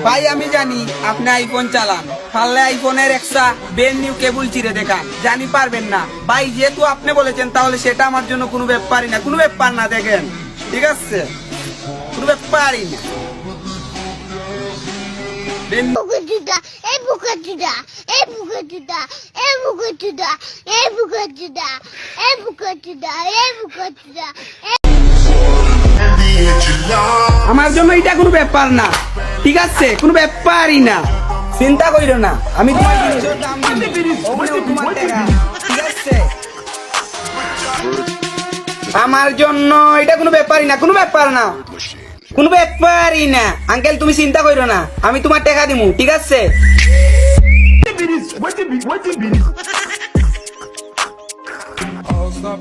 ভাই আমি জানি আপনি আইফোন চালান, পারলে আইফোনের একটা ব্র্যান্ড নিউ কেবল চিরে দেখান, জানি পারবেন না ভাই, যেহেতু আপনি বলেছেন তাহলে সেটা আমার জন্য কোনো ব্যাপারই না, কোনো ব্যাপার না, দেখেন ঠিক আছে, কোনো ব্যাপারই না। Bukacuda, bukacuda, bukacuda, bukacuda, bukacuda, bukacuda, bukacuda. আমার জন্য এটা কোনো ব্যাপার না, ঠিক আছে, কোনো ব্যাপারই না, চিন্তা করিও না, আমি তোমার জিনিসের দাম দিব, ওগুলো তোমার টাকা, ঠিক আছে। আমার জন্য এটা কোনো ব্যাপারই না, কোনো ব্যাপার না, কোনো ব্যাপারই না আঙ্কেল, তুমি চিন্তা করিও না, আমি তোমার টাকা দিমু, ঠিক আছে।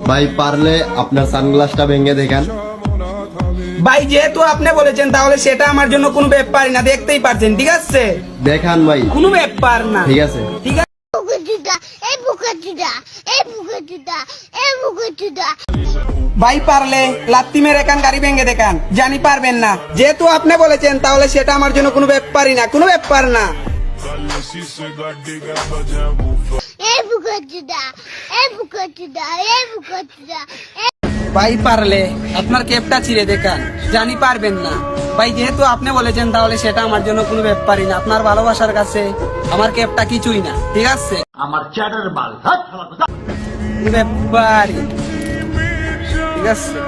ভাই পারলে আপনার সানগ্লাসটা ভেঙে দেখান। ভাই যেহেতু আপনি বলেছেন তাহলে সেটা আমার জন্য কোনো ব্যাপারই না, দেখতেই পারছেন, ঠিক আছে, দেখান ভাই। কোনো ব্যাপার না, ঠিক আছে। ঠিক আছে। Bukacuda, bukacuda, bukacuda, bukacuda. ভাই পারলে লাত্তি মেরে কান গাড়ি ভেঙে দেখান, জানি পারবেন না, যেহেতু আপনি বলেছেন তাহলে সেটা আমার জন্য কোনো ব্যাপারই না, কোনো ব্যাপার না। Bukacuda, bukacuda, bukacuda. ভাই পারলে আপনার ক্যাপটা ছিঁড়ে দেখান, জানি পারবেন না ভাই, যেহেতু আপনি বলেছেন তাহলে সেটা আমার জন্য কোনো ব্যাপারই না, আপনার ভালোবাসার কাছে আমার ক্যাপটা কিছুই না, ঠিক আছে, আমার চ্যাটার বাল কোনো ব্যাপারই, ঠিক আছে।